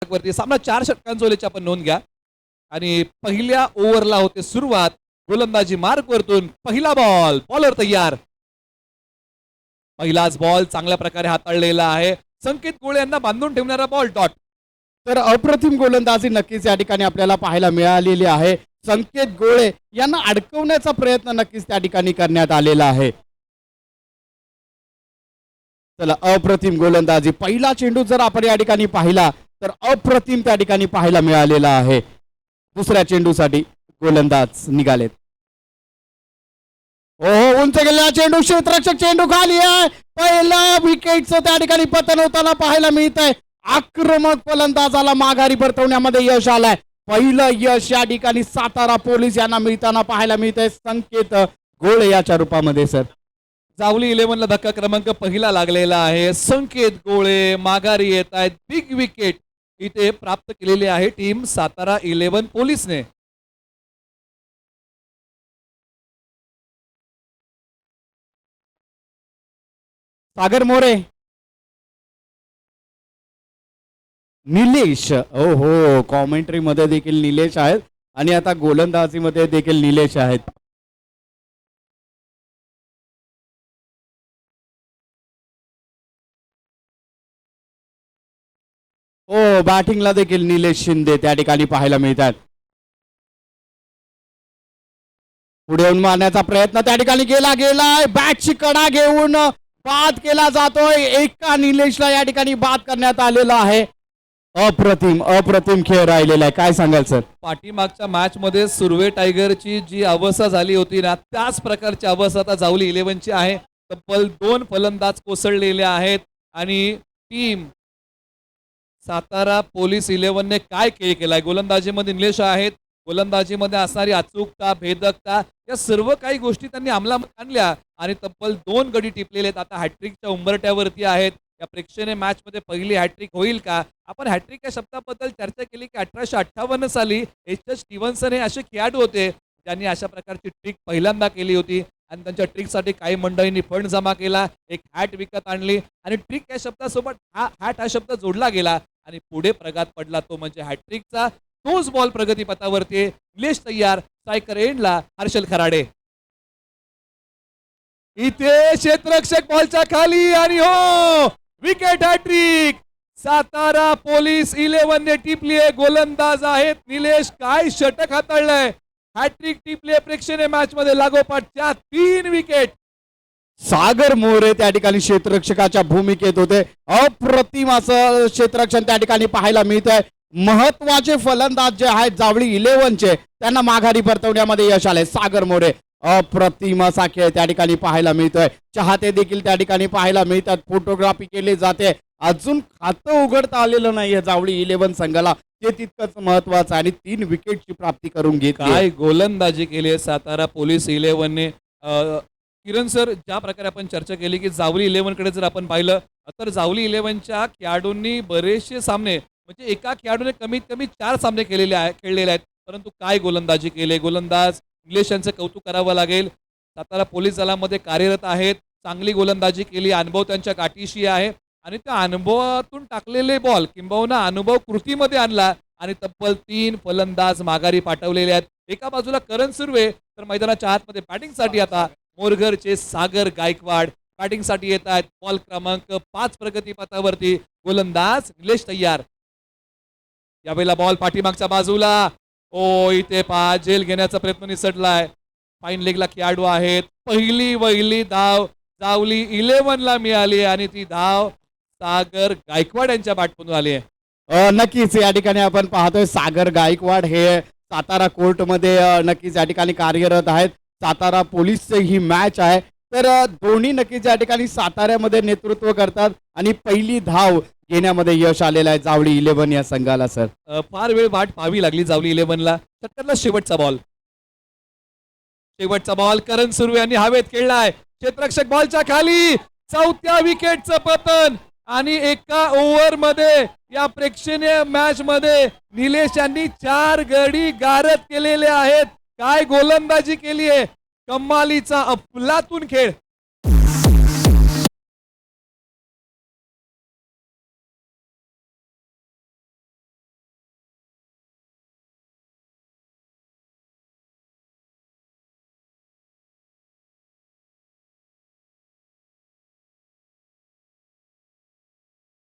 वरती सामना 4 षटकांचा आपण नोंद घ्या आणि पहिल्या ओव्हरला होते सुरुवात. गोलंदाजी मार्क वरतून पहिला बॉलर तयार. पहिलाच बॉल चांगल्या प्रकारे हाताळलेला आहे. संकेत गोळे यांना बांधून ठेवणारा बॉल डॉट. तर अप्रतिम गोलंदाजी नक्कीच या ठिकाणी आपल्याला पाहायला मिळालेली आहे. संकेत गोळे यांना अडकवण्याचा प्रयत्न नक्कीच त्या ठिकाणी करण्यात आलेला आहे. चला, अप्रतिम गोलंदाजी. पहिला चेंडू जर आपण या ठिकाणी पाहिला तर अप्रतिम त्या ठिकाणी पाहायला मिळालेला आहे. दुसऱ्या चेंडूसाठी गोलंदाज निघालेत. हो, उंच गेलेला चेंडू, क्षेत्ररक्षक चेंडू खाली आहे. पहिला विकेटचं त्या ठिकाणी पतन होताना पाहायला मिळत आहे. आक्रमक फलंदाजाला माघारी परतवण्यामध्ये यश आलंय. पहिलं यश या ठिकाणी सातारा पोलीस यांना मिळताना पाहायला मिळत आहे. संकेत गोळे याच्या रूपामध्ये सर. जावली 11ला धक्का क्रमांक पहिला लागलेला आहे. संकेत गोळे माघारी येत आहेत. बिग विकेट इथे प्राप्त केलेली आहे टीम सातारा 11 पोलीसने. सागर मोरे, निलेश. हो हो, कॉमेंट्री मध्ये देखील निलेश आहेत आणि आता गोलंदाजी मध्ये देखील निलेश आहेत. हो, बॅटिंगला देखील निलेश शिंदे त्या ठिकाणी पाहायला मिळतात. पुढे येऊन मारण्याचा प्रयत्न त्या ठिकाणी गेलाय. बॅटची कडा घेऊन बाद केला जातोय. एका निलेशला या ठिकाणी बाद करण्यात आलेला आहे. अप्रतिम खेळ राहिलेला आहे. काय सांगाल सर? पाठीमागच्या मॅच मध्ये सुर्वे टायगरची जी अवस्था झाली होती ना, त्याच प्रकारची अवस्था आता जावली 11ची आहे. तब्बल 2 फलंदाज कोसळलेले आहेत आणि टीम सातारा पोलीस 11ने काय खेळ केलाय. गोलंदाजीमध्ये निलेश आहेत. गोलंदाजीमध्ये असणारी अचूकता, भेदकता या सर्व काही गोष्टी त्यांनी अंमलात आणल्या आणि तब्बल 2 गडी टिपलेले आहेत. आता हॅट्रिकच्या उंबरट्यावरती आहेत. या प्रेक्षणीय मॅच मध्ये पहिली हॅट्रिक होईल का? आपण हॅट्रिक या शब्दाबद्दल चर्चा केली की 1858 साली एच स्टीव्हन्सन हे असे खेळाडू होते ज्यांनी अशा प्रकारची ट्रिक पहिल्यांदा केली होती आणि त्यांच्या ट्रिकसाठी काही मंडळींनी फंड जमा केला, एक हॅट विकत आणली आणि ट्रिक या शब्दासोबत हॅट हा शब्द जोडला गेला आणि पुढे प्रघात पडला तो म्हणजे हॅट्रिकचा. तोच बॉल प्रगतीपथावरती. निलेश तयार. स्ट्रायकर एंडला हर्षल खराडे. इथे क्षेत्ररक्षक बॉलच्या खाली आणि हो, विकेट हॅट्रिक. सातारा पोलीस 11ने टिपली आहे. गोलंदाज आहेत निलेश. काय षटक हाताळलंय. हॅट्रिक टिपली प्रेक्षणीय मॅच मध्ये लागोपाठच्या 3 विकेट. सागर मोरे त्या ठिकाणी क्षेत्ररक्षकाच्या भूमिकेत होते. अप्रतिम असं क्षेत्ररक्षण त्या ठिकाणी पाहायला मिळत आहे. महत्वाचे फलंदाज जे आहेत जावळी 11चे त्यांना माघारी परतवण्यामध्ये यश आले. सागर मोरे अप्रतिम असा खेळ त्या ठिकाणी पाहायला मिळतोय. चाहते देखील त्या ठिकाणी पाहायला मिळतात. फोटोग्राफी केली जाते. अजून खातं उघडता आलेलं नाहीये जावळी 11 संघाला. ते तितकंच महत्वाचं आणि 3 विकेटची प्राप्ती करून घेतली. काय गोलंदाजी केली आहे सातारा पोलीस 11ने. किरण सर, ज्या प्रकारे आपण चर्चा केली की जावली 11 कडे जर आपण पाहिलं तर जावली 11च्या खेळाडूंनी बरेचसे सामने म्हणजे एका खेळाडूने कमीत कमी 4 सामने खेळलेले आहेत. परंतु काय गोलंदाजी केले. गोलंदाज निलेश यांचं कौतुक करावं लागेल. सातारा पोलीस दलामध्ये कार्यरत आहेत. चांगली गोलंदाजी केली. अनुभव त्यांच्या गाठीशी आहे आणि त्या अनुभवातून टाकलेले बॉल किंबहुना अनुभव कृतीमध्ये आणला आणि तब्बल 3 फलंदाज माघारी पाठवलेले आहेत. एका बाजूला करण सुर्वे तर मैदानाच्या आतमध्ये बॅटिंगसाठी आता मोरघरचे सागर गायकवाड बॅटिंगसाठी येत आहेत. बॉल क्रमांक 5 प्रगतीपथावरती. गोलंदाज निलेश तयार. यावेळेला बॉल पाठीमागच्या बाजूला. ओ, इथे झेल घेण्याचा प्रयत्न निसटलाय. फाईन लेगला खेळाडू आहेत. पहिली धाव जावली 11ला मिळाली आणि ती धाव सागर गायकवाड यांच्या बॅटमधून आली आहे. नक्कीच या ठिकाणी आपण पाहतोय सागर गायकवाड हे सातारा कोर्टमध्ये नक्कीच या ठिकाणी कार्यरत आहेत. सातारा पोलीसची ही मॅच आहे. तर दोन्ही नक्कीच या ठिकाणी साताऱ्यामध्ये नेतृत्व करतात आणि पहिली धाव घेण्यामध्ये यश आलेलं आहे जावळी 11 या संघाला. सर, फार वेळ वाट पाहावी लागली जावली 11ला. षटकातला शेवटचा बॉल करण सुर्वे यांनी हवेत खेळलाय. क्षेत्ररक्षक बॉलच्या खाली. 4थ्या विकेटचं पतन आणि एका ओव्हर मध्ये या प्रेक्षणीय मॅच मध्ये निलेश यांनी 4 गडी गारद केलेले आहेत. काय गोलंदाजी केली आहे. कमालीचा अफलातून खेळ.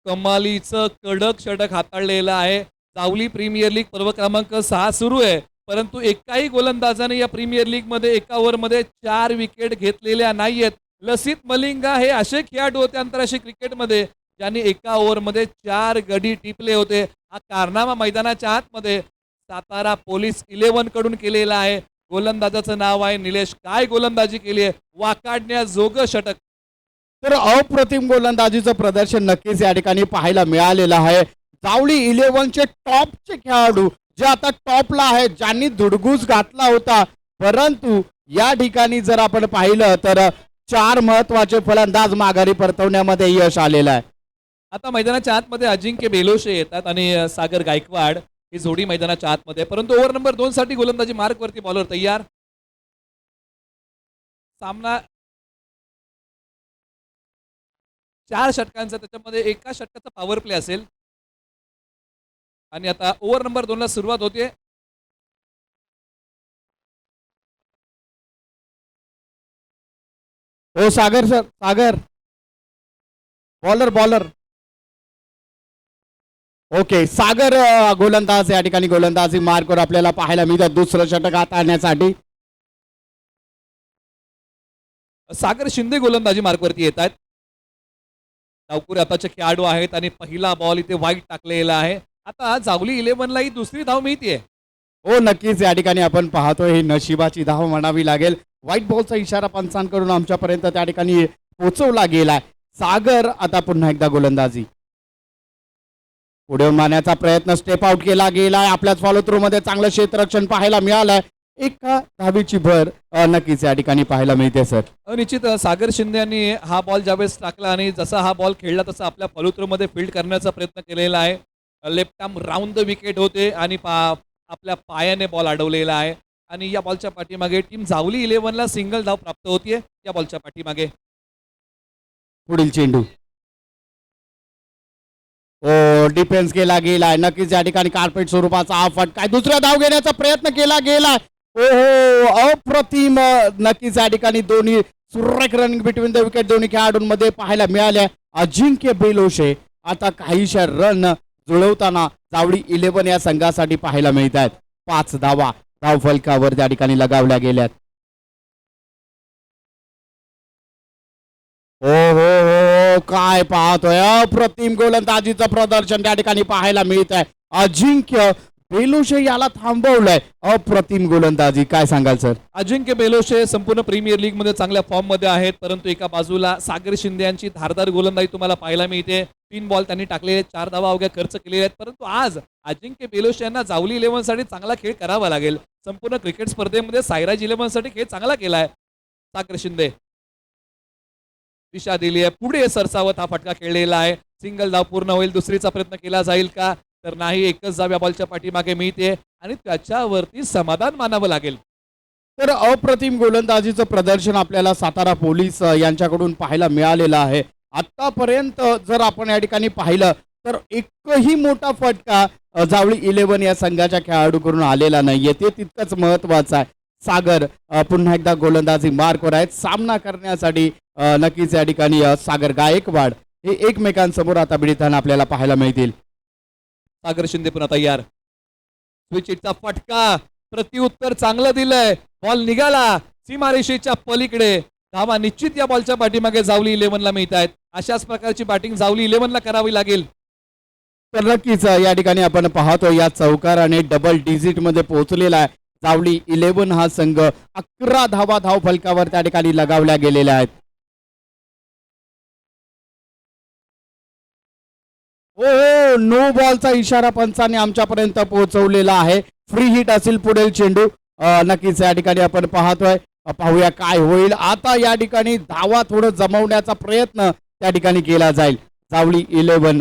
कमालीचं कडक षटक हाताळलेलं आहे. जावली प्रीमियर लीग पर्व क्रमांक 6 सुरू आहे, परंतु एकाही गोलंदाजाने या प्रीमियर लीगमध्ये एका ओव्हरमध्ये 4 विकेट घेतलेल्या नाहीयेत. लसित मलिंगा हे असे खेळाडू होते आंतरराष्ट्रीय क्रिकेटमध्ये ज्यांनी एका ओव्हरमध्ये 4 गडी टिपले होते. हा कारनामा मैदानाच्या आतमध्ये सातारा पोलीस 11 कडून केलेला आहे. गोलंदाजाचं नाव आहे निलेश. काय गोलंदाजी केली आहे, वाकाडण्याजोगं षटक. तर अप्रतिम गोलंदाजीचं प्रदर्शन नक्कीच या ठिकाणी पाहायला मिळालेलं आहे. जावळी 11चे टॉपचे खेळाडू जे आता टॉपला आहेत, ज्यांनी धुडगूस घातला होता, परंतु या ठिकाणी जर आपण पाहिलं तर 4 महत्वाचे फलंदाज माघारी परतवण्यामध्ये यश आलेलं आहे. आता मैदानाच्या आतमध्ये अजिंक्य बेलोशे येतात आणि सागर गायकवाड ही जोडी मैदानाच्या आतमध्ये, परंतु ओव्हर नंबर 2 साठी गोलंदाजी मार्कवरती बॉलर तयार. सामना 4 षटकांचा, त्याच्यामध्ये एका षटकाचा पॉवर प्ले असेल आणि आता ओव्हर नंबर 2 ला सुरुवात होते. हो सागर सर, सागर बॉलर ओके. सागर गोलंदाज या ठिकाणी गोलंदाजी मार्कवर आपल्याला पाहायला मिळतं दुसरं षटक हाताळण्यासाठी. सागर शिंदे गोलंदाजी मार्कवरती येत आहेत. डावकुरे आताचे खेळाडू आहेत आणि पहिला बॉल इथे वाईट टाकलेला आहे. आता जावली 11 ला ही दुसरी धाव मिळतीये. हो नक्कीच या ठिकाणी आपण पाहतोय ही नशिबाची धाव म्हणावी लागेल. व्हाईट बॉलचा इशारा पंचांकडून आमच्यापर्यंत त्या ठिकाणी पोहोचवला गेलाय. सागर आता पुन्हा एकदा गोलंदाजी पुढे मारण्याचा प्रयत्न, स्टेप आउट केला गेलाय. आपल्याच फॉलो थ्रू मध्ये चांगलं क्षेत्ररक्षण पाहायला मिळालंय. एका धावीची भर नक्कीच या ठिकाणी पाहायला मिळते सर. निश्चित सागर शिंदे यांनी हा बॉल ज्यावेळेस टाकला आणि जसा हा बॉल खेळला तसा आपल्या फॉलो थ्रू मध्ये फील्ड करण्याचा प्रयत्न केलेला आहे. Left arm round the wicket होते आणि आपल्या पायाने बॉल अडवलेला आहे आणि या बॉलच्या पाठीमागे टीम जावली 11 ला सिंगल धाव प्राप्त होतीये. या बॉलच्या पाठीमागे पुढील चेंडू ओ डिफेन्स केला गेलाय. नक्कीच या ठिकाणी कार्पेट स्वरूपाचा हा फटका, दुसरा धाव घेण्याचा प्रयत्न केला गेलाय. ओहो अप्रतिम. नक्कीच या ठिकाणी दोन्ही सुरेख रनिंग बिटवीन द विकेट दोन्ही खेळाडूंमध्ये पाहायला मिळाल्या. अजिंक्य बेलोशे आता काहीशा रन जुळवताना जावळी 11 या संघासाठी पाहायला मिळत आहेत. 5 धावा धाव फलकावर त्या ठिकाणी लगावल्या गेल्यात. हो हो हो काय पाहतोय, अप्रतिम गोलंदाजीचं प्रदर्शन त्या ठिकाणी पाहायला मिळत आहे. अजिंक्य बेलोशे याला थांबवलंय. अप्रतिम गोलंदाजी, काय सांगाल सर? अजिंक्य बेलोशे संपूर्ण प्रीमियर लीग मध्ये चांगल्या फॉर्म मध्ये आहेत, परंतु एका बाजूला सागर शिंदे यांची धारदार गोलंदाजी तुम्हाला पाहायला मिळते. 3 बॉल त्यांनी टाकलेले, 4 धावा अवघ्या खर्च केलेले आहेत, परंतु आज अजिंक्य बेलोशे यांना जावली 11 साठी चांगला खेळ करावा लागेल. संपूर्ण क्रिकेट स्पर्धेमध्ये सायराज 11 साठी खेळ चांगला केलाय सागर शिंदे. दिशा दिली आहे, पुढे सरसावत हा फटका खेळलेला आहे. सिंगल धाव पूर्ण होईल, दुसरीचा प्रयत्न केला जाईल का, तर नाही. एकच धाव या बॉलच्या पाठीमागे मिळते आणि त्याच्यावरती समाधान मानावं लागेल. तर अप्रतिम गोलंदाजीचं प्रदर्शन आपल्याला सातारा पोलीस यांच्याकडून पाहायला मिळालेलं आहे. आतापर्यंत जर आपण या ठिकाणी पाहिलं तर एकही मोठा फटका जावळी 11 या संघाच्या खेळाडूकडून आलेला नाहीये. ते तितकंच महत्वाचं आहे. सागर पुन्हा एकदा गोलंदाजी मार्कवर आहेत. सामना करण्यासाठी नक्कीच या ठिकाणी सागर गायकवाड हे एकमेकांसमोर आता भिडताना आपल्याला पाहायला मिळतील. सागर शिंदे पुन्हा तयार. स्विच हिटचा फटका, प्रत्युत्तर चांगलं दिलंय. बॉल निघाला सीमारेषेच्या पलीकडे. धावा निश्चित या बॉलच्या पाठीमागे जावली 11 ला मिळत आहेत. अशाच प्रकारची बॅटिंग जावली 11 ला करावी लागेल. तर नक्कीच या ठिकाणी आपण पाहतो या चौकाराने डबल डिजिट मध्ये पोहोचलेला आहे. जावली 11 हा संघ 11 धावा धाव फलकावर त्या ठिकाणी लगावल्या गेलेल्या आहेत. हो नो बॉलचा इशारा पंचाने आमच्यापर्यंत पोहोचवलेला आहे. फ्री हिट असेल पुढील चेंडू. नक्कीच या ठिकाणी आपण पाहतोय, पाहूया काय होईल. आता या ठिकाणी धावा थोडं जमवण्याचा प्रयत्न त्या ठिकाणी केला जाईल. जावली 11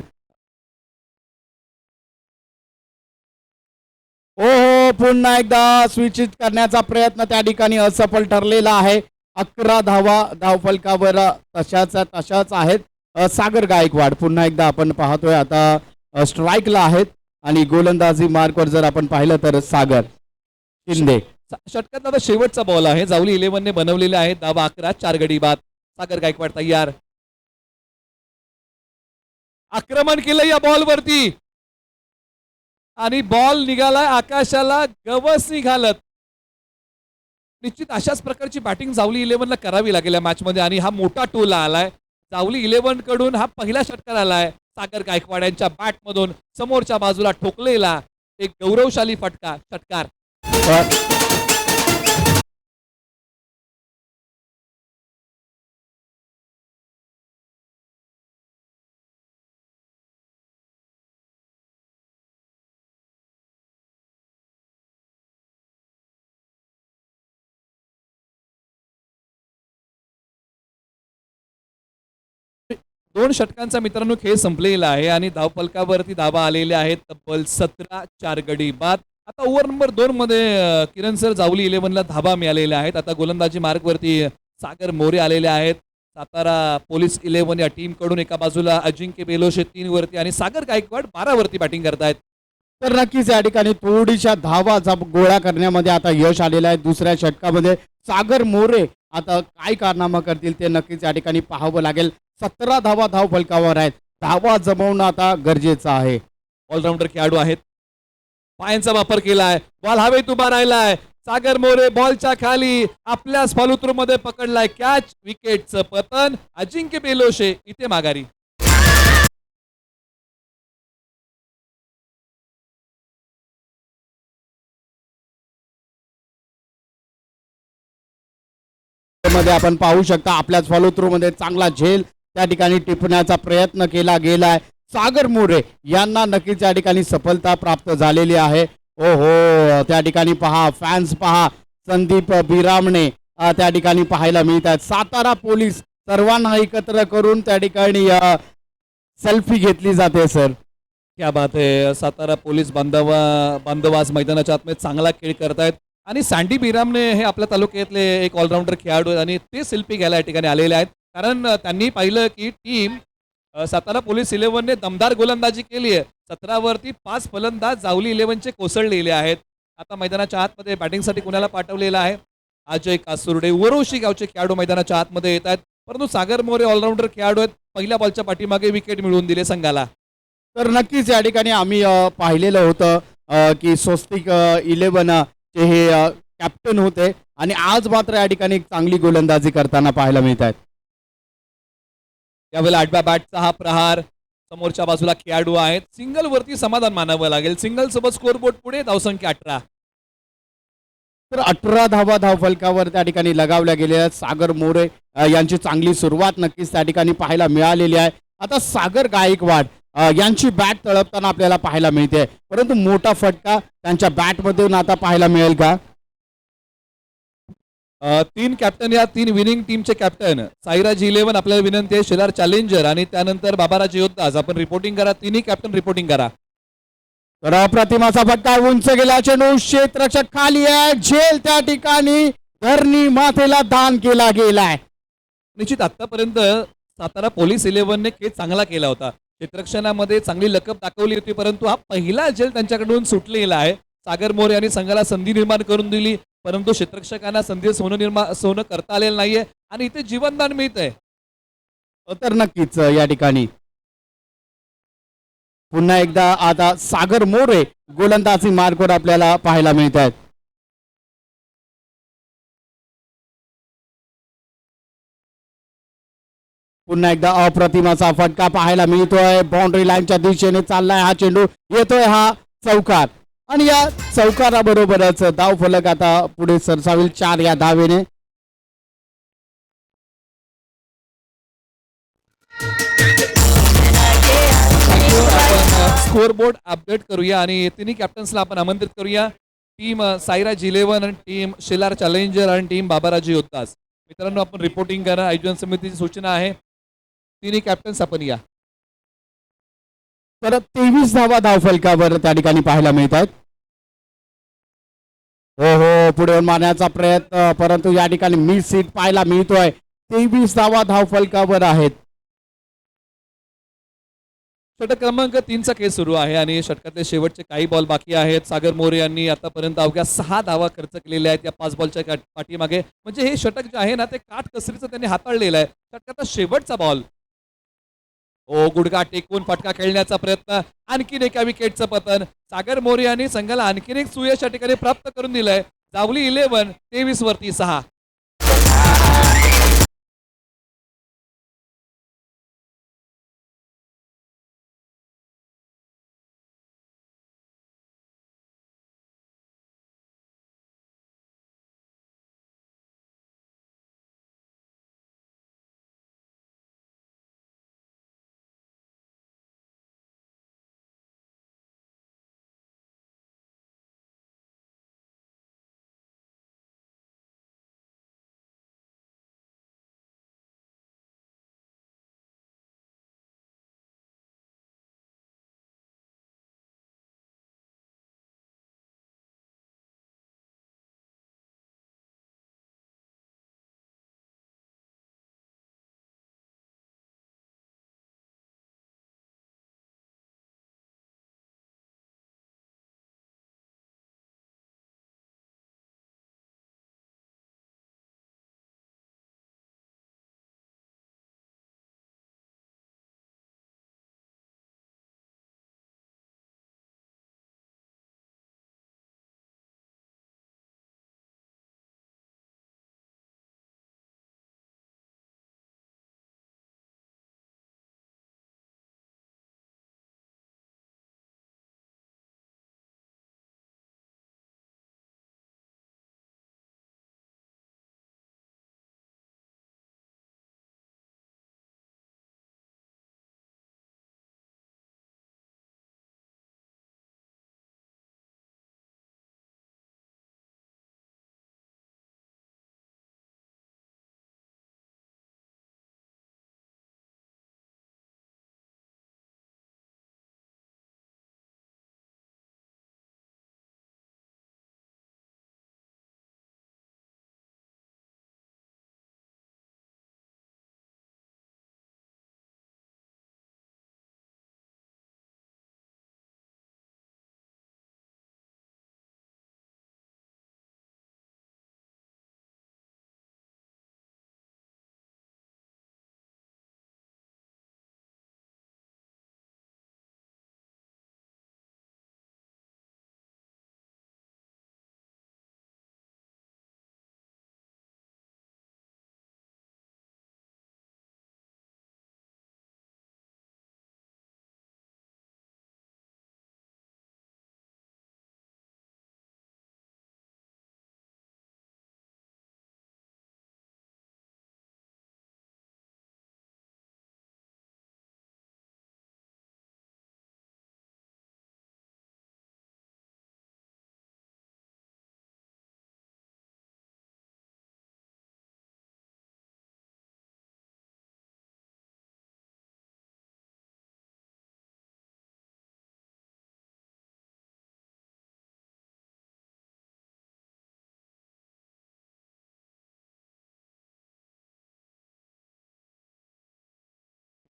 हो पुन्हा एकदा स्विच करण्याचा प्रयत्न त्या ठिकाणी असफल ठरलेला आहे. 11 धावा धाव फलकावर तशाच आहेत. सागर गायकवाड पुन्हा एकदा आपण पाहतोय आता स्ट्राईकला आहेत आणि गोलंदाजी मार्कवर जर आपण पाहिलं तर सागर शिंदे. षटकातला आता शेवटचा बॉल आहे. जावली 11 ने बनवलेले आहे. धावा 11, 4 गडी बाद. सागर गायकवाड तयार. आक्रमण केलं या बॉलवरती आणि बॉल निघालाय आकाशाला गवस निघालत. निश्चित अशाच प्रकारची बॅटिंग जावली 11ला करावी लागेल या मॅचमध्ये आणि हा मोठा टोला आलाय. जावली 11 कडून हा पहिला षटकार आलाय. सागर गायकवाड यांच्या बॅटमधून समोरच्या बाजूला ठोकलेला एक गौरवशाली षटकार. दोन षटकांचा मित्रांनो खेळ संपलेला आहे आणि धावफलकावरती धावा आलेल्या आहेत तब्बल 17, 4 गडी बाद. आता ओव्हर नंबर 2 मध्ये किरण सर जावली 11ला धावा मिळालेल्या आहेत. आता गोलंदाजी मार्गवरती सागर मोरे आलेले आहेत. सातारा पोलीस 11 या टीम कडून एका बाजूला अजिंक्य बेलोशे 3 वरती आणि सागर गायकवाड 12 वरती बॅटिंग करतायत. तर नक्कीच या ठिकाणी थोडीशा धावा गोळा करण्यामध्ये आता यश आलेलं आहे. दुसऱ्या षटकामध्ये सागर मोरे आता काय कारनामा करतील ते नक्कीच या ठिकाणी पाहावं लागेल. 17 धावा धाव फलकावर आहेत. धावा जमवणं आता गरजेचं आहे. ऑलराऊंडर खेळाडू आहेत. पायांचा वापर केलाय. बॉल हवेत उभा राहिलाय. सागर मोरे बॉलच्या खाली आपल्याच फॉलोथ्रू मध्ये पकडलाय कॅच. विकेटचं पतन. अजिंक्य बेलोशे इथे माघारी. मध्ये आपण पाहू शकता आपल्याच फॉलो थ्रू मध्ये चांगला झेल त्या ठिकाणी टिपण्याचा प्रयत्न केला गेलाय. सागर मोरे यांना नक्कीच या ठिकाणी सफलता प्राप्त झालेली आहे. ओहो त्या ठिकाणी पहा फॅन्स पहा संदीप बिरामणे त्या ठिकाणी पाहायला मिळत आहेत. सातारा पोलीस सर्वांना एकत्र करून त्या ठिकाणी सेल्फी घेतली जाते. सर क्या बात आहे. सातारा पोलीस बांधवास मैदानाच्या आतमध्ये चांगला खेळ करतायत आणि सँडी बिरामने हे आपल्या तालुक्यातले एक ऑलराऊंडर खेळाडू आहेत आणि ते सेल्फी घ्यायला या ठिकाणी आलेले आहेत. कारण त्यांनी पाहिलं की टीम सातारा पोलीस 11ने दमदार गोलंदाजी केली आहे. 17 वरती 5 फलंदाज जावली 11चे कोसळलेले आहेत. आता मैदानाच्या आतमध्ये बॅटिंगसाठी कुणाला पाठवलेलं आहे? अजय कासुर्डे वरोशी गावचे खेळाडू मैदानाच्या आतमध्ये येत आहेत. परंतु सागर मोरे ऑलराऊंडर खेळाडू आहेत. पहिल्या बॉलच्या पाठीमागे विकेट मिळवून दिले संघाला. तर नक्कीच या ठिकाणी आम्ही पाहिलेलं होतं की स्वस्तिक 11 चे हे कॅप्टन होते आणि आज मात्र या ठिकाणी एक चांगली गोलंदाजी करताना पाहायला मिळत आहेत. यावेळेला 8व्या बॅटचा हा प्रहार. समोरच्या बाजूला खेळाडू आहेत. सिंगल वरती समाधान मानावं लागेल. सिंगल सोबत स्कोरबोर्ड पुढे धावसंख्या 18. तर 18 धावा धाव फलकावर त्या ठिकाणी लगावल्या गेलेल्या आहेत. सागर मोरे यांची चांगली सुरुवात नक्कीच त्या ठिकाणी पाहायला मिळालेली आहे. आता सागर गायकवाड यांची बॅट तळपताना आपल्याला पाहायला मिळते. परंतु मोठा फटका त्यांच्या बॅटमधून आता पाहायला मिळेल का? 3 कॅप्टन या 3 विनिंग टीमचे कॅप्टन. साईराज 11 आपल्याला विनंती आहे. शेलार चॅलेंजर आणि त्यानंतर बाबाराज योद्धाज. आपण रिपोर्टिंग करा. तिन्ही कॅप्टन रिपोर्टिंग करा. तर अप्रतिमाचा फटका उंच गेला. चेंडू क्षेत्ररक्षक खाली आहे. झेल त्या ठिकाणी धरणी मातेला दान केला गेलाय. निश्चित आतापर्यंत सातारा पोलीस 11ने खेळ चांगला केला होता. क्षेत्ररक्षणामध्ये चांगली लकब दाखवली होती. परंतु हा पहिला झेल त्यांच्याकडून सुटलेला आहे. सागर मोरे यांनी संघाला संधी निर्माण करून दिली. परंतु क्षेत्ररक्षकांना संधी सोनं करता आलेलं नाहीये आणि इथे जीवनदान मिळतंय. तर नक्कीच या ठिकाणी पुन्हा एकदा आता सागर मोरे गोलंदाजी मार्गावर आपल्याला पाहायला मिळत आहेत. पुन्हा एकदा अप्रतिमाचा फटका पाहायला मिळतोय. बाउंड्री लाईनच्या दिशेने चाललाय हा चेंडू. येतोय हा चौकार आणि या चौकाराबरोबरच धाव फलक आता पुढे सरसावेल 4 या धावेने. स्कोरबोर्ड अपडेट करूया आणि तिन्ही कॅप्टन्सला आपण आमंत्रित करूया. टीम साईराज 11 आणि टीम शेलार चॅलेंजर आणि टीम बाबाराजी योद्धाज. मित्रांनो आपण रिपोर्टिंग करा. आयोजन समितीची सूचना आहे. तिन्ही कॅप्टन्स आपण या. तर 23 धावा धाव फलकावर त्या ठिकाणी पाहायला मिळत आहेत. हो पुढे मारण्याचा प्रयत्न परंतु या ठिकाणी मिस सीट पाहायला मिळतोय. 23 धावा धाव फलकावर आहेत. षटक क्रमांक 3चा खेळ सुरू आहे आणि षटकातले शेवटचे काही बॉल बाकी आहेत. सागर मोरे यांनी आतापर्यंत अवघ्या 6 धावा खर्च केलेल्या आहेत या 5 बॉलच्या पाठीमागे. म्हणजे हे षटक जे आहे ना ते काटकसरीचं त्यांनी हाताळलेलं आहे. षटकाचा शेवटचा बॉल. ओ गुडघा टेकून फटका खेळण्याचा प्रयत्न, आणखीन एका विकेटचं पतन. सागर मोरे यांनी संघाला आणखीन एक सुयश या ठिकाणी प्राप्त करून दिलंय. जावली 11 23 वरती 6.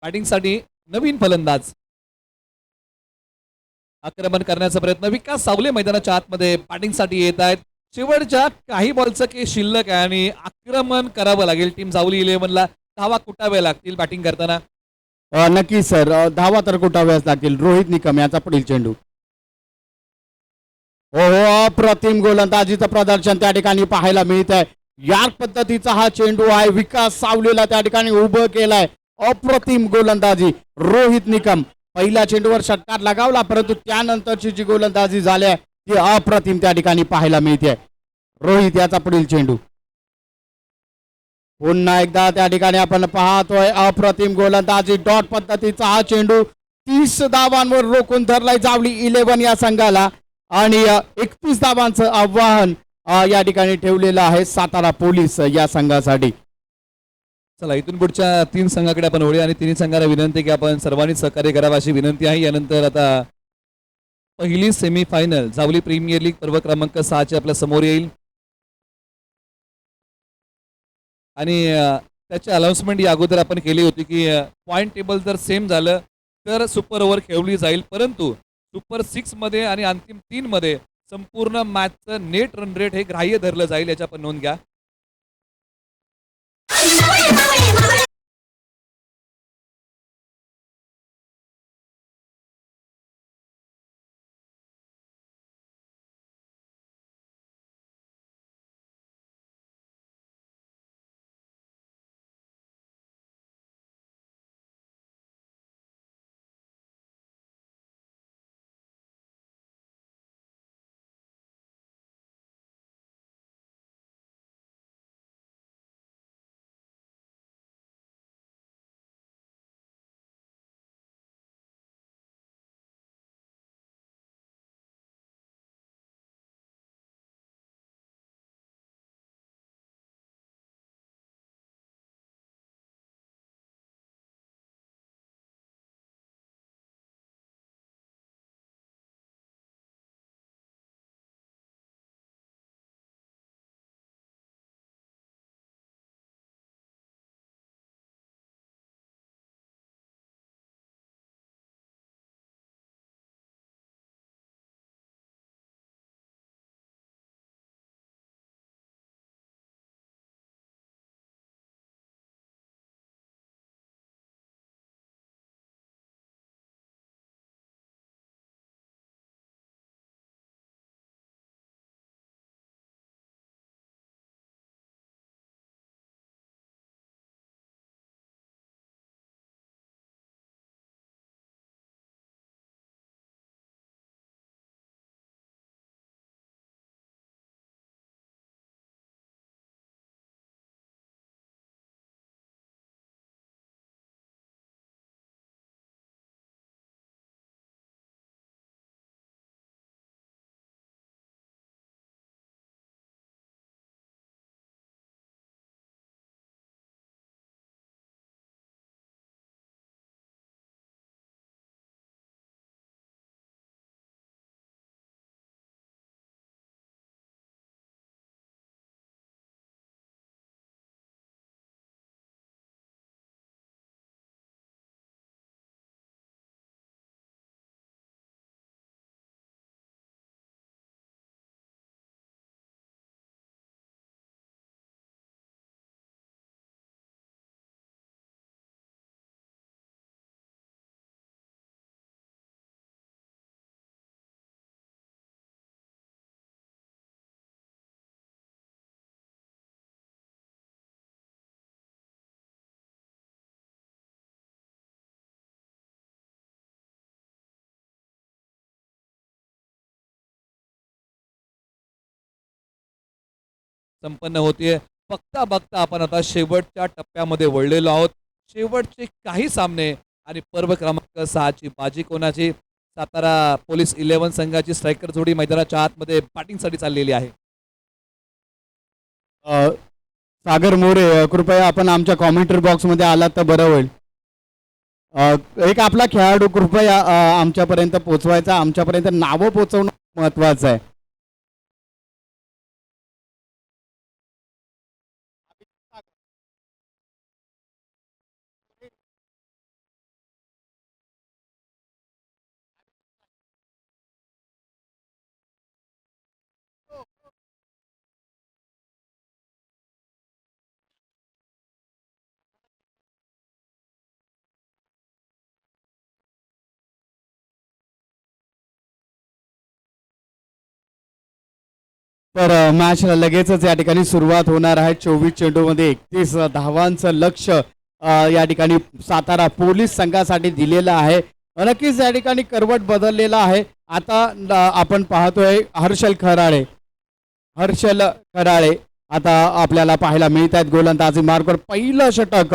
बॅटिंगसाठी नवीन फलंदाज आक्रमण करण्याचा प्रयत्न. विकास सावले मैदानाच्या आतमध्ये बॅटिंगसाठी येत आहेत. शेवटच्या काही बॉलचं के शिल्लक आहे आणि आक्रमण करावं लागेल टीम जावली 11ला. धावा कुटाव्या लागतील बॅटिंग करताना. नक्की सर, धावा तर कुठाव्याच लागतील. रोहित निकम याचा पुढील चेंडू. हो हो, अप्रतिम गोलंदाजीचं प्रदर्शन त्या ठिकाणी पाहायला मिळत आहे. या पद्धतीचा हा चेंडू आहे. विकास सावलेला त्या ठिकाणी उभं केलाय. अप्रतिम गोलंदाजी रोहित निकम. पहिल्या चेंडूवर षटकार लगावला, परंतु त्यानंतरची जी गोलंदाजी झाली आहे ती अप्रतिम त्या ठिकाणी पाहायला मिळते. रोहित याचा पुढील चेंडू. पुन्हा एकदा त्या ठिकाणी आपण पाहतोय अप्रतिम गोलंदाजी. डॉट पद्धतीचा हा चेंडू 30 धावांवर रोखून धरलाय जावली 11 या संघाला आणि 31 धावांचं आव्हान या ठिकाणी ठेवलेलं आहे सातारा पोलीस या संघासाठी. चला इथून पुढच्या 3 संघाकडे आपण वळूया आणि तिन्ही संघाला विनंती की आपण सर्वांनी सहकार्य करावं अशी विनंती आहे. यानंतर आता पहिली सेमीफायनल जावली प्रीमियर लीग पर्व क्रमांक 6 ची आपल्या समोर येईल आणि त्याची अनाउन्समेंट या अगोदर आपण केली होती की पॉइंट टेबल जर सेम झालं तर सुपर ओव्हर खेळली जाईल, परंतु सुपर 6 मध्ये आणि अंतिम 3 मध्ये संपूर्ण मॅचचं नेट रन रेट हे ग्राह्य धरलं जाईल, याची आपण नोंद घ्या. संपन्न होतीये. बघता बघता आपण आता शेवटच्या टप्प्यामध्ये वळलेलो आहोत. शेवटचे काही सामने आणि पर्व क्रमांक 6ची बाजी कोणाची? सातारा पोलीस 11 संघाची स्ट्रायकर जोडी मैदानाच्या आतमध्ये बॅटिंगसाठी चाललेली आहे. सागर मोरे कृपया आपण आमच्या कॉमेंटरी बॉक्समध्ये आलात तर बरं होईल. एक आपला खेळाडू कृपया आमच्यापर्यंत पोहोचवायचा, आमच्यापर्यंत नावं पोहोचवणं महत्वाचं आहे. तर मॅचला लगेचच या ठिकाणी सुरुवात होणार आहे. 24 चेंडूमध्ये 31 धावांचं लक्ष या ठिकाणी सातारा पोलीस संघासाठी दिलेलं आहे. नक्कीच या ठिकाणी करवट बदललेला आहे. आता आपण पाहतोय हर्षल खराळे आता आपल्याला पाहायला मिळत आहेत. गोलंदाजी मार्कवर पहिलं षटक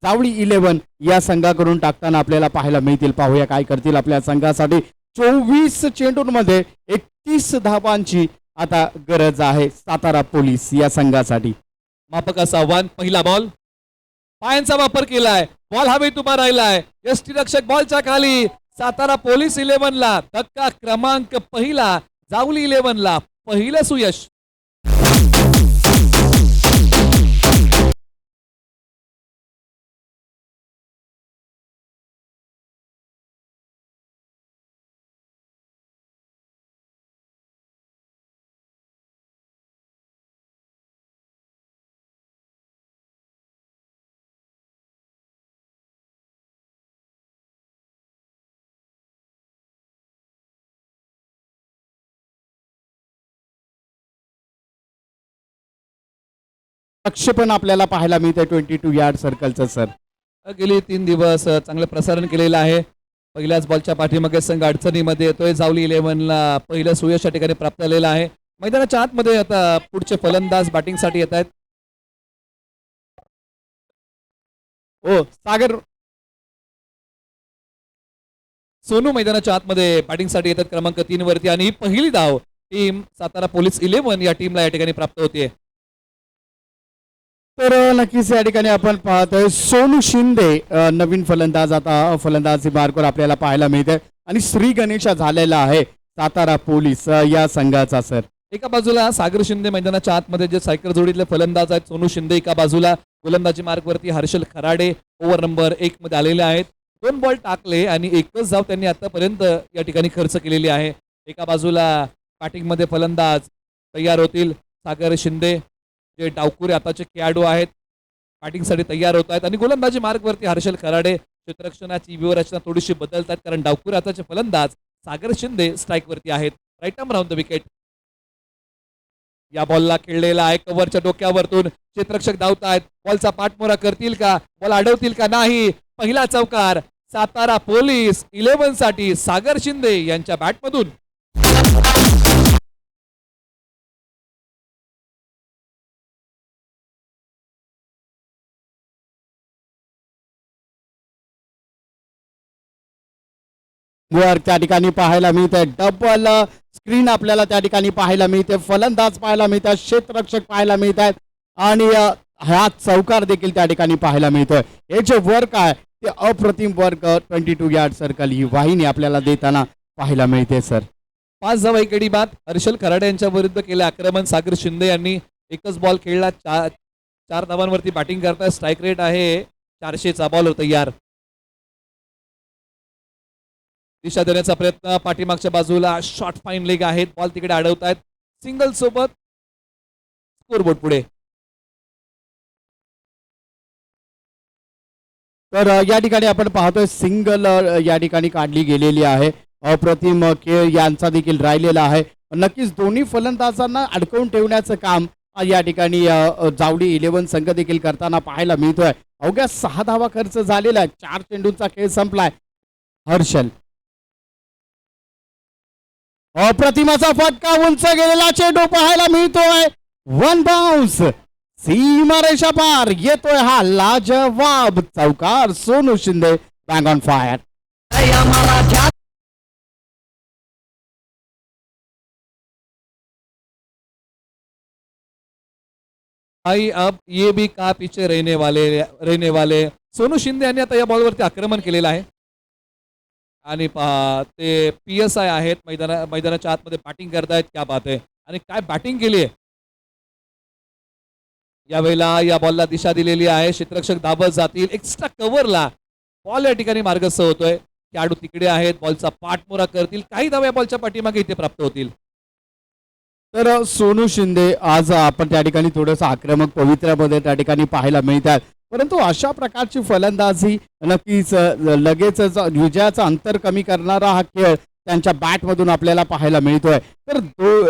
जावळी 11 या संघाकडून टाकताना आपल्याला पाहायला मिळतील. पाहूया काय करतील आपल्या संघासाठी. 24 चेंडूंमध्ये 31 धावांची आता गरज आहे सातारा पोलीस या संघासाठी. मापकाचं आव्हान. पहिला बॉल, पायांचा वापर केलाय, बॉल हवेत उभा राहिलाय, यष्टीरक्षक बॉलच्या खाली. सातारा पोलीस 11 ला धक्का क्रमांक पहिला, जावली 11 ला पहिलं सुयश. प्रक्षेपण आपल्याला पाहायला मिळतंय 22 यार्ड सर्कलचं सर. गेली 3 दिवस चांगलं प्रसारण केलेलं आहे. पहिल्याच बॉलच्या पाठीमागे संघ अडचणीमध्ये येतोय. जावली 11 ला पहिलं सुयश या ठिकाणी प्राप्त झालेलं आहे. मैदानाच्या आतमध्ये आता पुढचे फलंदाज बॅटिंगसाठी येत आहेत. ओ सागर सोनू मैदानाच्या आतमध्ये बॅटिंगसाठी येतात क्रमांक 3 वरती आणि ही पहिली धाव टीम सातारा पोलीस 11 या टीमला या ठिकाणी प्राप्त होते. तर नक्कीच या ठिकाणी आपण पाहतोय सोनू शिंदे नवीन फलंदाज आता फलंदाजी मार्कवर आपल्याला पाहायला मिळते आणि श्री गणेशा झालेला आहे सातारा पोलीस या संघाचा सर. एका बाजूला सागर शिंदे मैदानाच्या आतमध्ये जे सायकर जोडीतले फलंदाज आहेत सोनू शिंदे एका बाजूला, गोलंदाजी मार्कवरती हर्षल खराडे ओव्हर नंबर 1 मध्ये आलेले आहेत. 2 बॉल टाकले आणि एकच धाव त्यांनी आतापर्यंत या ठिकाणी खर्च केलेली आहे. एका बाजूला बॅटिंगमध्ये फलंदाज तयार होतील. सागर शिंदे जे डावकुरे आताचे खेळाडू आहेत बॅटिंगसाठी तयार होत आहेत आणि गोलंदाजी मार्कवरती हर्षल खराडे. क्षेत्ररक्षणाची व्यूहरचना थोडीशी बदलतात कारण डावकुरे आताचे फलंदाज सागर शिंदे स्ट्राईकवरती आहेत. Right arm round the wicket. या बॉलला खेळलेला आहे कव्हरच्या डोक्यावरतून. क्षेत्ररक्षक धावतायत. बॉलचा पाठमोरा करतील का, बॉल अडवतील का? नाही. पहिला चौकार सातारा पोलीस 11 साठी सागर शिंदे यांच्या बॅटमधून. वर त्या ठिकाणी पाहायला मिळते डबल स्क्रीन आपल्याला त्या ठिकाणी पाहायला मिळते. फलंदाज पाहायला मिळतात, क्षेत्ररक्षक पाहायला मिळतात आणि हा चौकार देखील त्या ठिकाणी पाहायला मिळतोय. हे जे वर्क आहे ते अप्रतिम वर्क 22 यार्ड सर्कल ही वाहिनी आपल्याला देताना पाहायला मिळते सर. 5 धावा एकेडी बाद. हर्षल खराडे यांच्या विरुद्ध केले आक्रमण. सागर शिंदे यांनी एकच बॉल खेळला. 4 धावांवरती बॅटिंग करताय. स्ट्राईक रेट आहे 400चा. बॉल तयार. दिशा देण्याचा प्रयत्न पाठीमागच्या बाजूला. शॉर्ट फाईन लेग आहेत. बॉल तिकडे अडवतायत. सिंगल सोबत स्कोरबोर्ड पुढे. तर या ठिकाणी आपण पाहतोय सिंगल या ठिकाणी काढली गेलेली आहे. अप्रतिम खेळ यांचा देखील राहिलेला आहे. नक्कीच दोन्ही फलंदाजांना अडकवून ठेवण्याचं काम या ठिकाणी जावडी 11 संघ देखील करताना पाहायला मिळतोय. अवघ्या 6 धावा खर्च झालेला आहे. 4 चेंडूंचा खेळ संपलाय. हर्षल अप्रतिमाचा फटका, उंच गेलेला चेंडू पाहायला मिळतोय. वन बाउन्स सीमारेषा पार येतोय हा लाजवाब चौकार. Sonu Shinde bang on fire. भाई अब ये भी कहा पीछे रहने वाले सोनू शिंदे यांनी आता या बॉलवरती आक्रमण केलेलं आहे आणि पहा ते PSI आहेत मैदानाच्या आतमध्ये बॅटिंग करतायत. क्या बात आहे. आणि काय बॅटिंग केली आहे यावेळेला. या बॉलला दिशा दिलेली आहे. क्षेत्ररक्षक दाबत जातील. एक्स्ट्रा कव्हरला बॉल या ठिकाणी मार्गस्थ होतोय. खेळाडू तिकडे आहेत. बॉलचा पाठमोरा करतील. काही धावा या बॉलच्या पाठीमागे इथे प्राप्त होतील. तर सोनू शिंदे आज आपण त्या ठिकाणी थोडंसं आक्रमक पवित्र्यामध्ये त्या ठिकाणी पाहायला मिळतात. परंतु अशा प्रकारची फलंदाजी नक्कीच लगेचच विजयाचं अंतर कमी करणारा हा खेळ त्यांच्या बॅटमधून आपल्याला पाहायला मिळतोय. तर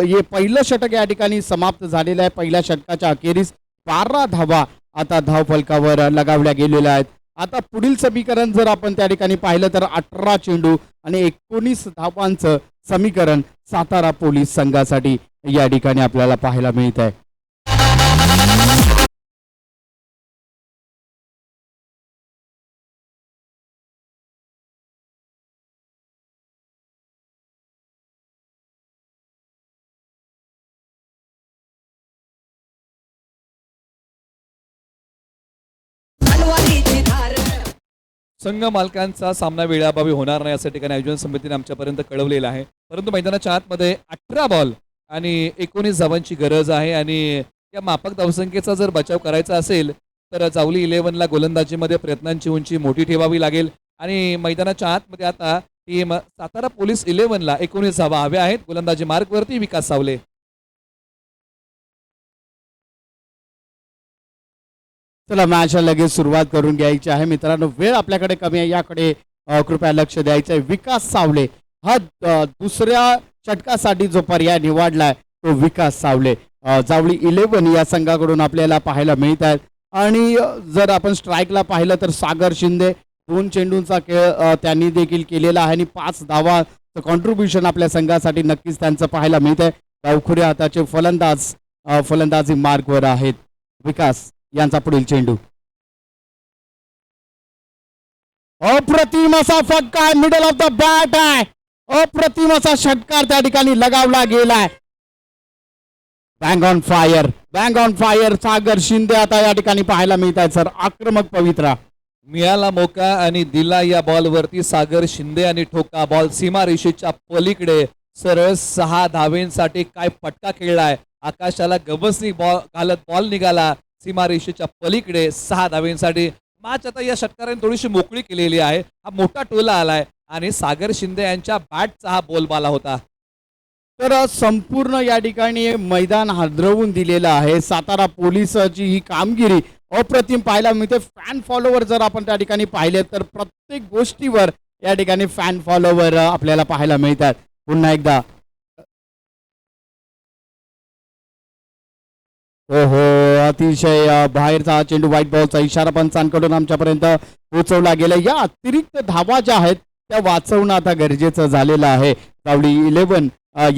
हे पहिलं षटक या ठिकाणी समाप्त झालेलं आहे. पहिल्या षटकाच्या अखेरीस 12 धावा आता धावफलकावर लगावल्या गेलेल्या आहेत. आता पुढील समीकरण जर आपण त्या ठिकाणी पाहिलं तर 18 चेंडू आणि 19 धावांचं समीकरण सातारा पोलीस संघासाठी या ठिकाणी आपल्याला पाहायला मिळत आहे. संघ मालकांचा सामना वेळाअभावी होणार नाही असं ठिकाणी आयोजन समितीने आमच्यापर्यंत कळवलेलं आहे. परंतु मैदानाच्या आतमध्ये 18 बॉल आणि 19 धावांची गरज आहे आणि या माफक धावसंख्येचा जर बचाव करायचा असेल तर जावली 11ला गोलंदाजीमध्ये प्रयत्नांची उंची मोठी ठेवावी लागेल. आणि मैदानाच्या आतमध्ये आता टीम सातारा पोलीस 11ला 19 धावा हव्या आहेत. गोलंदाजी मार्कवरती विकास सावले. चला मॅच लगेच सुरुवात करून घ्यायची आहे. मित्रांनो वेळ आपल्याकडे कमी आहे. याकडे कृपया लक्ष द्यायचं आहे. विकास सावले हा दुसऱ्या षटकासाठी जो पर्याय निवडलाय तो विकास सावले. जावळी 11 या संघाकडून आपल्याला पाहायला मिळत आहेत. आणि जर आपण स्ट्राईकला पाहिलं तर सागर शिंदे 2 चेंडूंचा खेळ त्यांनी देखील केलेला आहे आणि 5 धावाचं कॉन्ट्रीब्युशन आपल्या संघासाठी नक्कीच त्यांचं पाहायला मिळत आहे. डावखुऱ्या हाताचे फलंदाज फलंदाजी मार्कवर आहेत. विकास यांचा पुढील चेंडू अप्रतिम असा फटका मिडल ऑफ द बॅट आहे. अप्रतिम असा षटकार त्या ठिकाणी लगावला गेलाय. Bang on fire. Bang on fire. Sagar Shinde आता या ठिकाणी पाहायला मिळत आहेत सर. आक्रमक पवित्रा मिळाला मोका आणि दिला या बॉलवरती सागर शिंदे आणि ठोका. बॉल सीमा रेषेच्या पलीकडे सरळ 6 धावेंसाठी काय फटका खेळलाय. आकाशाला गवसनी बॉल घालत बॉल निघाला सीमा रेषेच्या पलीकडे 6 धावेंसाठी. मॅच आता या षटकाराने थोडीशी मोकळी केलेली आहे. हा मोठा टोला आलाय आणि सागर शिंदे यांच्या बॅटचा हा बोलबाला होता. तर संपूर्ण या ठिकाणी मैदान हादरवून दिलेलं आहे. सातारा पोलिसाची ही कामगिरी अप्रतिम पाहायला मिळते. फॅन फॉलोवर जर आपण त्या ठिकाणी पाहिले तर प्रत्येक गोष्टीवर या ठिकाणी फॅन फॉलोवर आपल्याला पाहायला मिळतात. पुन्हा एकदा हो अतिशय बाहेरचा हा चेंडू व्हाईट बॉलचा इशारा पंचांकडून आमच्यापर्यंत पोहोचवला गेला. या अतिरिक्त धावा ज्या आहेत त्या वाचवणं आता गरजेचं झालेलं आहे जावळी 11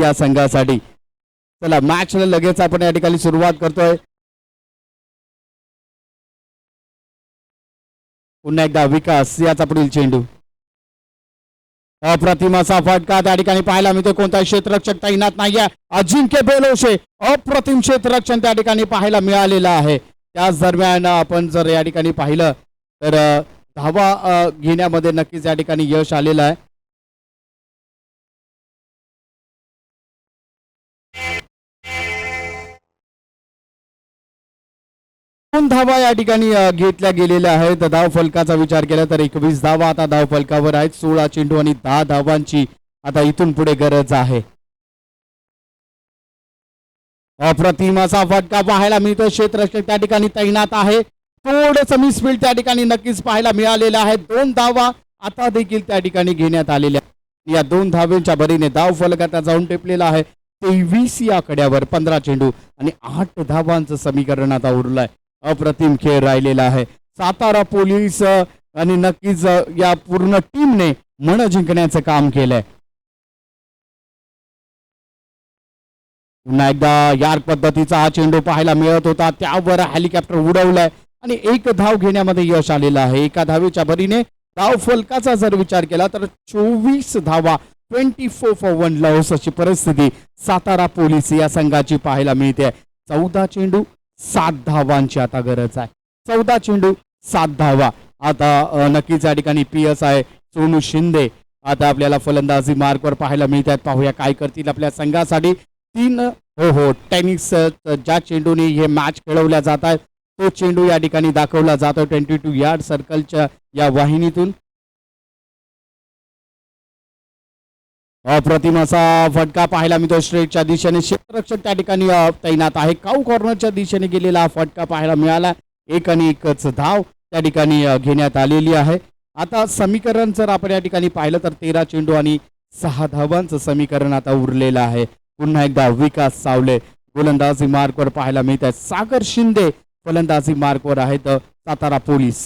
या संघासाठी. चला मॅचला लगेच आपण या ठिकाणी सुरुवात करतोय. पुन्हा एकदा विकास याचा पुढील चेंडू अप्रतिम असा फटका त्या ठिकाणी पाहायला मिळतो. कोणताही क्षेत्ररक्षक तैनात नाहीये. अजिंक्य बेलोशे अप्रतिम क्षेत्ररक्षण त्या ठिकाणी पाहायला मिळालेलं आहे. त्याच दरम्यान आपण जर या ठिकाणी पाहिलं तर धावा घेण्यामध्ये नक्कीच या ठिकाणी यश आलेलं आहे. दोन धावा या ठिकाणी घेतल्या गेलेल्या आहेत. धाव फलकाचा विचार केला तर 21 धावा आता धाव फलकावर आहेत. 16 चेंडू आणि 10 धावांची आता इथून पुढे गरज आहे. अप्रतिम असा फटका पाहायला मिळतो. क्षेत्ररक्षक त्या ठिकाणी तैनात आहे. थोडंसं मिसफील्ड त्या ठिकाणी नक्कीच पाहायला मिळालेला आहे. 2 धावा आता देखील त्या ठिकाणी घेण्यात आलेल्या. या 2 धावेच्या भरीने धाव फलक आता जाऊन टेपलेला आहे 23 या कड्यावर. 15 चेंडू आणि 8 धावांचं समीकरण आता उरलंय. अप्रतिम खेळ राहिलेला आहे. सातारा पोलीस आणि नक्कीच या पूर्ण टीमने मन जिंकण्याचं काम केलंय. पुन्हा एकदा यार्क पद्धतीचा हा चेंडू पाहायला मिळत होता, त्यावर हेलिकॉप्टर उडवलाय आणि एक धाव घेण्यामध्ये यश आलेलं आहे. एका धावेच्या भरीने धाव फलकाचा जर विचार केला तर 24 धावा, 24 for 1 लॉस अशी परिस्थिती सातारा पोलीस या संघाची पाहायला मिळते. 14 चेंडू 7 धावांची आता गरज आहे. 14 चेंडू 7 धावा. आता नक्कीच या ठिकाणी PSI सोनू शिंदे आता आपल्याला फलंदाजी मार्कवर पाहायला मिळतात. पाहूया काय करतील आपल्या संघासाठी. 3 टेनिस ज्या चेंडूने हे मॅच खेळवल्या जात आहेत तो चेंडू या ठिकाणी दाखवला जातो 22 यार्ड सर्कलच्या या वाहिनीतून. अप्रतिम असा फटका पाहायला मिळतो स्ट्रेटच्या दिशेने. क्षेत्ररक्षक त्या ठिकाणी तैनात आहे. काऊ कॉर्नरच्या दिशेने गेलेला हा फटका पाहायला मिळाला. 1 आणि 1च धाव त्या ठिकाणी घेण्यात आलेली आहे. आता समीकरण जर आपण या ठिकाणी पाहिलं तर 13 चेंडू आणि 6 धावांचं समीकरण आता उरलेलं आहे. पुन्हा एकदा विकास सावले गोलंदाजी मार्कवर पाहायला मिळत आहे. सागर शिंदे फलंदाजी मार्कवर आहेत सातारा पोलीस.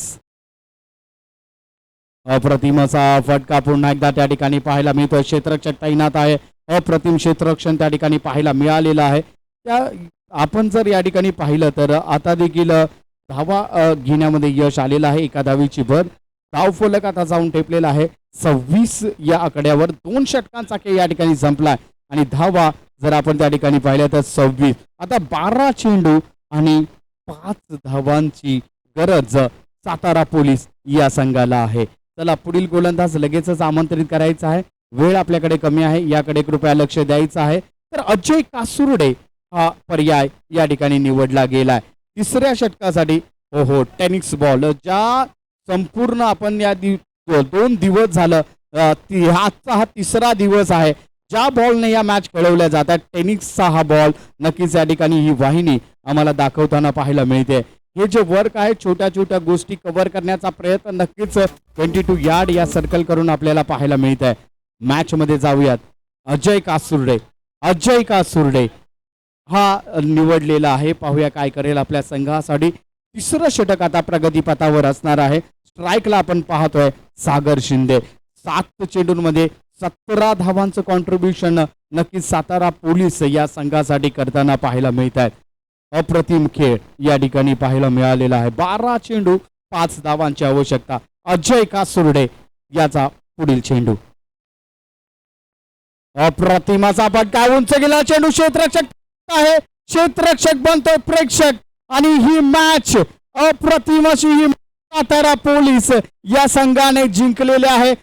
अप्रतिम असा फटका पुन्हा एकदा त्या ठिकाणी पाहायला मिळतोय. क्षेत्ररक्षक तैनात आहे. अप्रतिम क्षेत्ररक्षण त्या ठिकाणी पाहायला मिळालेलं आहे. त्या आपण जर या ठिकाणी पाहिलं तर आता देखील धावा घेण्यामध्ये यश आलेलं आहे. एका धावीची भर. धाव फलक आता जाऊन टेपलेला आहे 26 या आकड्यावर. 2 षटकांचा खेळ या ठिकाणी संपलाय आणि धावा जर आपण त्या ठिकाणी पाहिलं तर 26. आता 12 चेंडू आणि 5 धावांची गरज सातारा पोलीस या संघाला आहे. चला पुढील गोलंदाज लगेचच आमंत्रित करायचा आहे. वेळ आपल्याकडे कमी आहे, याकडे कृपया लक्ष द्यायचं आहे. तर अजय कासुर्डे हा पर्याय या ठिकाणी निवडला गेलाय 3ऱ्या षटकासाठी. टेनिस बॉल ज्या संपूर्ण आपण या 2 दिवस झालं आजचा हा 3रा दिवस आहे ज्या बॉलने या मॅच खेळवल्या जातात. टेनिसचा हा बॉल नक्कीच या ठिकाणी ही वाहिनी आम्हाला दाखवताना पाहायला मिळते. हे जे वर्क आहे छोट्या छोट्या गोष्टी कव्हर करण्याचा प्रयत्न नक्कीच 22 यार्ड या सर्कल करून आपल्याला पाहायला मिळत आहे. मॅच मध्ये जाऊयात. अजय कासुर्डे हा निवडलेला आहे. पाहूया काय करेल आपल्या संघासाठी. 3रं षटक आता प्रगतीपथावर असणार आहे. स्ट्राईकला आपण पाहतोय सागर शिंदे. 7 चेंडूंमध्ये 17 धावांचं कॉन्ट्रीब्युशन नक्कीच सातारा पोलीस या संघासाठी करताना पाहायला मिळत आहेत. अप्रतिम खेळ या ठिकाणी पाहायला मिळालेला आहे. 12 चेंडू 5 धावांची आवश्यकता. अजय कासुर्डे याचा पुढील चेंडू. अप्रतिमाचा फटका उंच गेला चेंडू. क्षेत्ररक्षक आहे. क्षेत्ररक्षक बनतोय प्रेक्षक आणि ही मॅच अप्रतिम अशी ही सातारा पोलीस या संघाने जिंकलेली आहे.